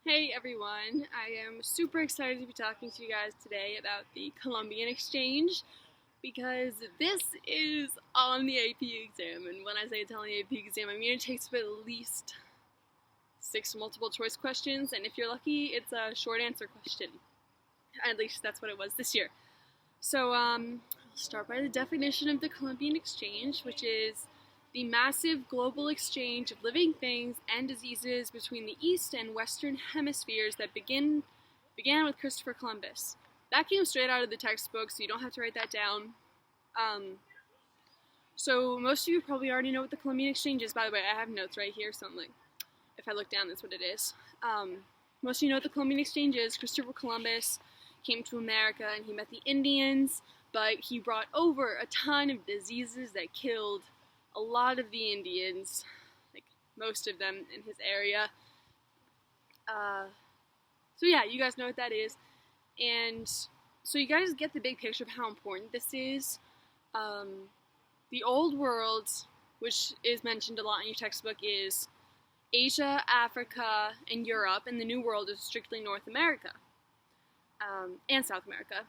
Hey everyone, I am super excited to be talking to you guys today about the Columbian exchange because this is on the AP exam, and when I say it's on the AP exam, I mean it takes at least 6 multiple choice questions, and if you're lucky, it's a short answer question. At least that's what it was this year. So I'll start by the definition of the Columbian exchange, which is the massive global exchange of living things and diseases between the East and Western hemispheres that began with Christopher Columbus. That came straight out of the textbook, so you don't have to write that down. So most of you probably already know what the Columbian exchange is. By the way, I have notes right here, so if I look down, that's what it is. Most of you know what the Columbian exchange is. Christopher Columbus came to America and he met the Indians, but he brought over a ton of diseases that killed a lot of the Indians, like most of them in his area. So yeah, you guys know what that is. And so you guys get the big picture of how important this is. The Old World, which is mentioned a lot in your textbook, is Asia, Africa, and Europe, and the New World is strictly North America and South America.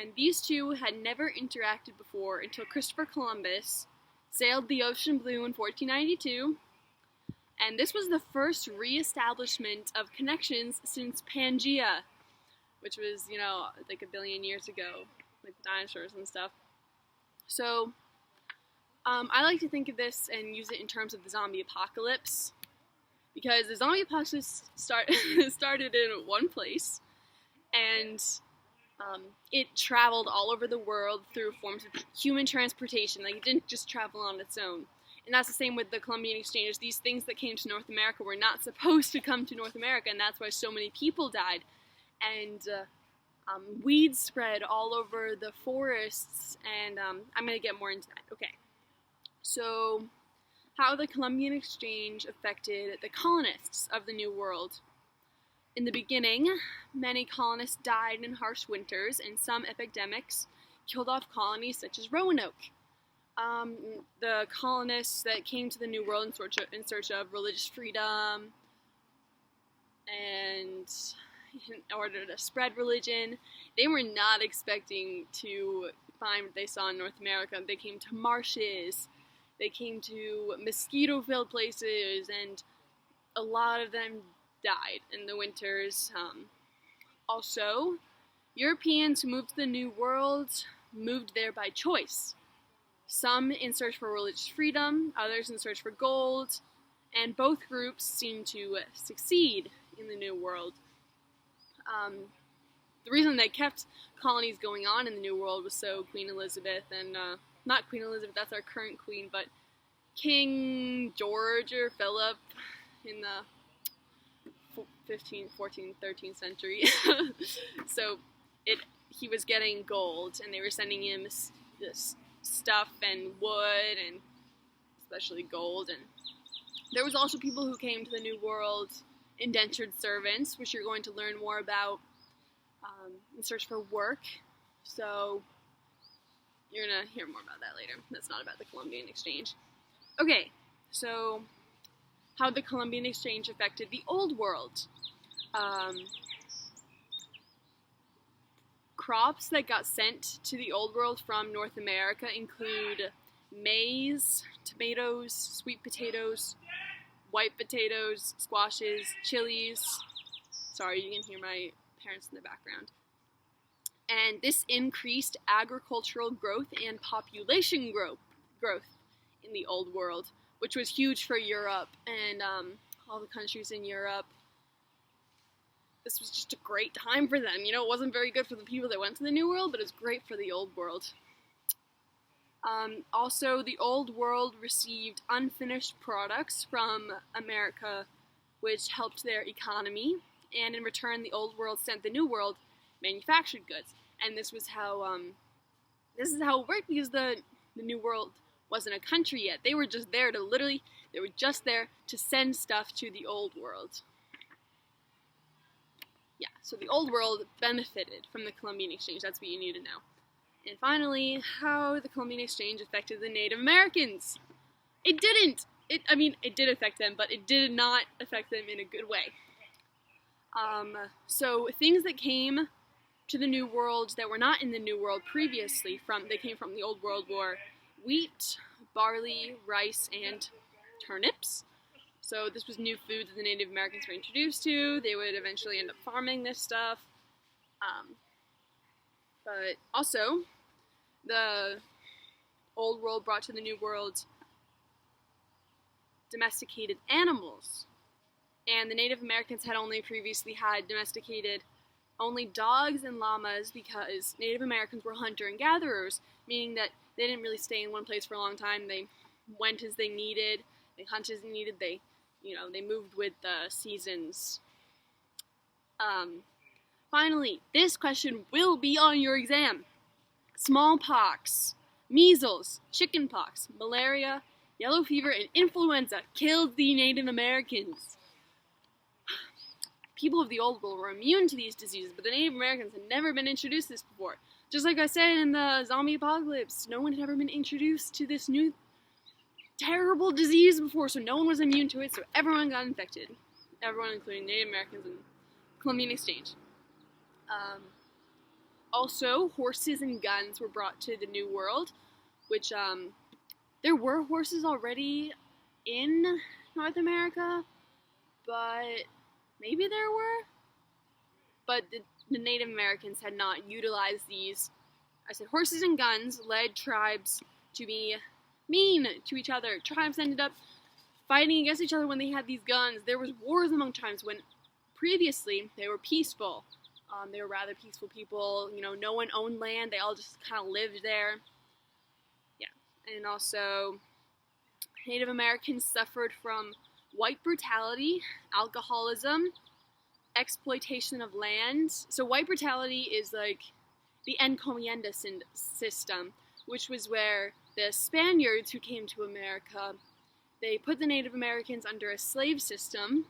And these two had never interacted before until Christopher Columbus sailed the ocean blue in 1492, and this was the first re-establishment of connections since Pangea, which was, like a billion years ago, like the dinosaurs and stuff. So, I like to think of this and use it in terms of the zombie apocalypse, because the zombie apocalypse started in one place, and it traveled all over the world through forms of human transportation. Like, it didn't just travel on its own. And that's the same with the Columbian exchange. These things that came to North America were not supposed to come to North America, and that's why so many people died. And weeds spread all over the forests, and I'm going to get more into that. Okay. So, how the Columbian exchange affected the colonists of the New World. In the beginning, many colonists died in harsh winters, and some epidemics killed off colonies such as Roanoke. The colonists that came to the New World in search of religious freedom and in order to spread religion, they were not expecting to find what they saw in North America. They came to marshes, they came to mosquito-filled places, and a lot of them died in the winters. Also, Europeans who moved to the New World moved there by choice. Some in search for religious freedom, others in search for gold, and both groups seemed to succeed in the New World. The reason they kept colonies going on in the New World was so Queen Elizabeth, and not Queen Elizabeth, that's our current queen, but King George or Philip in the 15th, 14th, 13th century. So he was getting gold, and they were sending him this stuff and wood, and especially gold. And there was also people who came to the New World, indentured servants, which you're going to learn more about in search for work. So you're going to hear more about that later. That's not about the Columbian exchange. Okay, so how the Columbian exchange affected the Old World. Crops that got sent to the Old World from North America include maize, tomatoes, sweet potatoes, white potatoes, squashes, chilies. Sorry, you can hear my parents in the background. And this increased agricultural growth and population growth in the Old World, which was huge for Europe and all the countries in Europe. This was just a great time for them. It wasn't very good for the people that went to the New World, but it was great for the Old World. Also, the Old World received unfinished products from America, which helped their economy, and in return, the Old World sent the New World manufactured goods. And this is how it worked, because the New World wasn't a country yet. They were just there to send stuff to the Old World. Yeah, so the Old World benefited from the Columbian exchange. That's what you need to know. And finally, how the Columbian exchange affected the Native Americans. It didn't. It did affect them, but it did not affect them in a good way. So things that came to the New World that were not in the New World previously, they came from the Old World were wheat, barley, rice, and turnips. So this was new food that the Native Americans were introduced to. They would eventually end up farming this stuff. But also, the Old World brought to the New World domesticated animals. And the Native Americans had only previously had domesticated only dogs and llamas because Native Americans were hunter and gatherers, meaning that they didn't really stay in one place for a long time. They went as they needed, they hunted as they needed, they moved with the seasons. Finally, this question will be on your exam. Smallpox, measles, chickenpox, malaria, yellow fever, and influenza killed the Native Americans. People of the Old World were immune to these diseases, but the Native Americans had never been introduced to this before. Just like I said in the zombie apocalypse, no one had ever been introduced to this new terrible disease before, so no one was immune to it, so everyone got infected. Everyone, including Native Americans and Columbian exchange. Also, horses and guns were brought to the New World, which, there were horses already in North America, but maybe there were? But the Native Americans had not utilized these. I said horses and guns led tribes to be mean to each other. Tribes ended up fighting against each other when they had these guns. There was wars among tribes when previously they were peaceful. They were rather peaceful people. No one owned land. They all just kind of lived there. Yeah. And also, Native Americans suffered from white brutality, alcoholism, exploitation of land. So white brutality is like the encomienda system, which was where the Spaniards who came to America, they put the Native Americans under a slave system,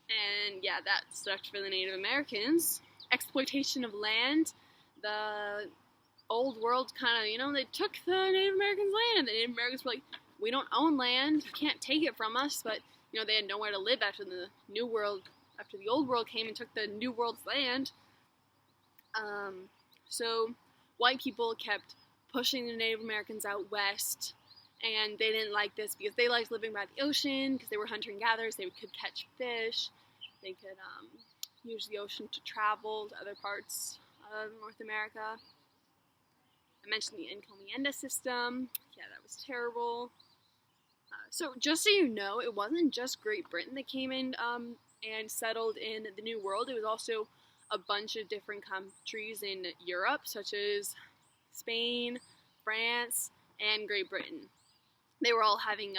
and yeah, that sucked for the Native Americans. Exploitation of land, the Old World kind of, they took the Native Americans' land, and the Native Americans were like, we don't own land, you can't take it from us, but, they had nowhere to live after the New World, after the Old World came and took the New World's land. So white people kept pushing the Native Americans out west, and they didn't like this because they liked living by the ocean, because they were hunter and gatherers, they could catch fish, they could, use the ocean to travel to other parts of North America. I mentioned the encomienda system. Yeah, that was terrible. So just so you know, it wasn't just Great Britain that came in and settled in the New World. It was also a bunch of different countries in Europe, such as Spain, France, and Great Britain. They were all having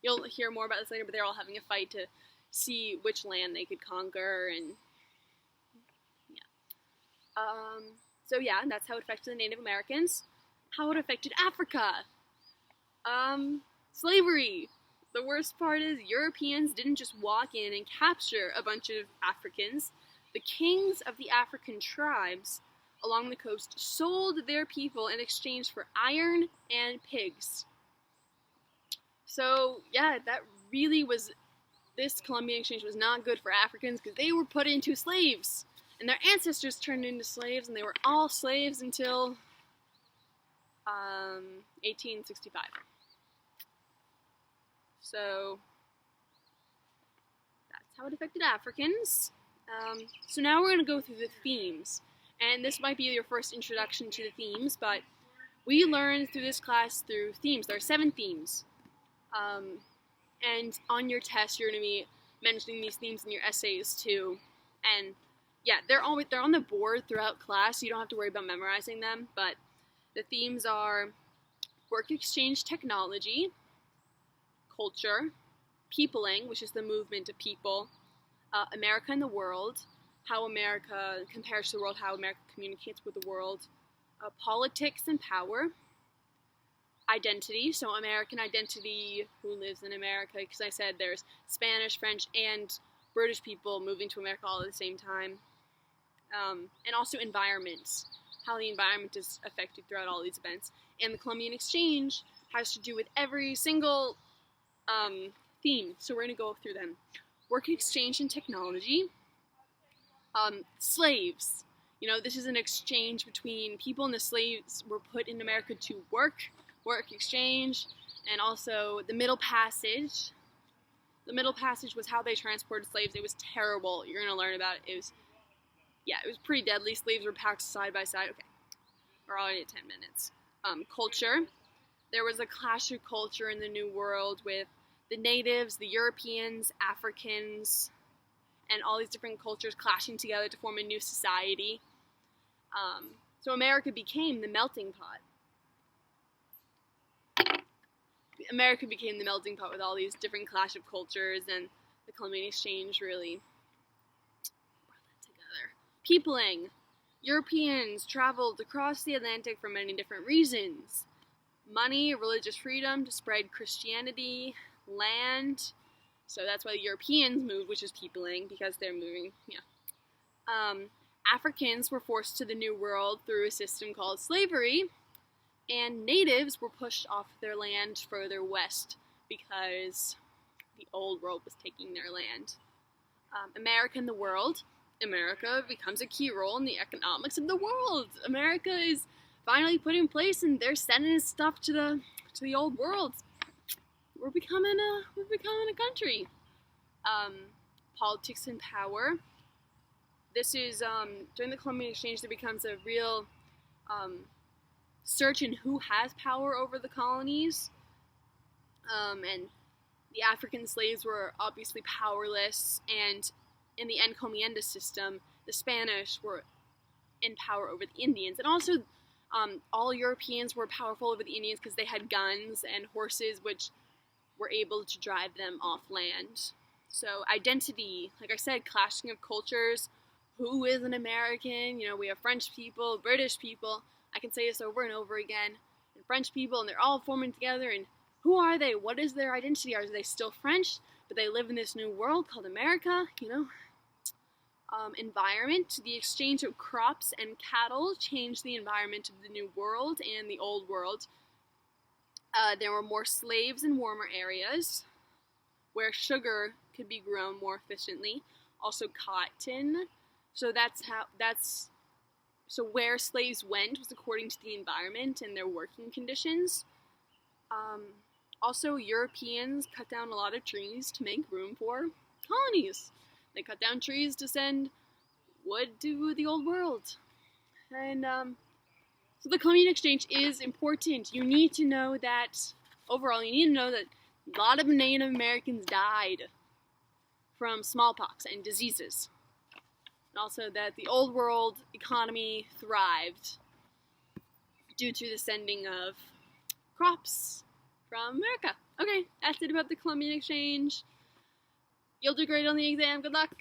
you'll hear more about this later, but they were all having a fight to see which land they could conquer, and so yeah, that's how it affected the Native Americans. How it affected Africa. Slavery. The worst part is Europeans didn't just walk in and capture a bunch of Africans. The kings of the African tribes along the coast sold their people in exchange for iron and pigs. So yeah, this Columbian exchange was not good for Africans because they were put into slaves. And their ancestors turned into slaves, and they were all slaves until 1865. So that's how it affected Africans. So now we're going to go through the themes. And this might be your first introduction to the themes, but we learned through this class through themes. There are 7 themes. And on your test, you're going to be mentioning these themes in your essays too. And yeah, they're on the board throughout class, so you don't have to worry about memorizing them, but the themes are work exchange technology, culture, peopling, which is the movement of people, America and the world, how America compares to the world, how America communicates with the world, politics and power, identity, so American identity, who lives in America, because I said there's Spanish, French, and British people moving to America all at the same time. And also environments, how the environment is affected throughout all these events. And the Columbian exchange has to do with every single theme, so we're going to go through them. Work exchange and technology. Slaves. This is an exchange between people, and the slaves were put in America to work exchange, and also the Middle Passage. The Middle Passage was how they transported slaves. It was terrible. You're going to learn about it. It was pretty deadly. Slaves were packed side by side. Okay, we're already at 10 minutes. Culture. There was a clash of culture in the New World with the natives, the Europeans, Africans, and all these different cultures clashing together to form a new society. So America became the melting pot. America became the melting pot with all these different clash of cultures, and the Columbian Exchange really brought that together. Peopling. Europeans traveled across the Atlantic for many different reasons. Money, religious freedom, to spread Christianity, land. So that's why the Europeans moved, which is peopling, because they're moving, Africans were forced to the New World through a system called slavery, and natives were pushed off their land further west because the old world was taking their land. America in the world. America becomes a key role in the economics of the world. America is finally put in place, and they're sending stuff to the old world. We're becoming a country. Politics and power. This is during the Columbian Exchange. There becomes a real search in who has power over the colonies, and the African slaves were obviously powerless, and in the encomienda system, the Spanish were in power over the Indians, and also all Europeans were powerful over the Indians because they had guns and horses, which were able to drive them off land. So identity, like I said, clashing of cultures. Who is an American? We have French people, British people. I can say this over and over again. And French people, and they're all forming together. And who are they? What is their identity? Are they still French, but they live in this new world called America? Environment. The exchange of crops and cattle changed the environment of the New World and the Old World. There were more slaves in warmer areas where sugar could be grown more efficiently. Also cotton. So where slaves went was according to the environment and their working conditions. Also, Europeans cut down a lot of trees to make room for colonies. They cut down trees to send wood to the old world. And so the Columbian Exchange is important. You need to know that, overall, you need to know that a lot of Native Americans died from smallpox and diseases. And also that the old world economy thrived due to the sending of crops from America. Okay, that's it about the Columbian Exchange. You'll do great on the exam. Good luck.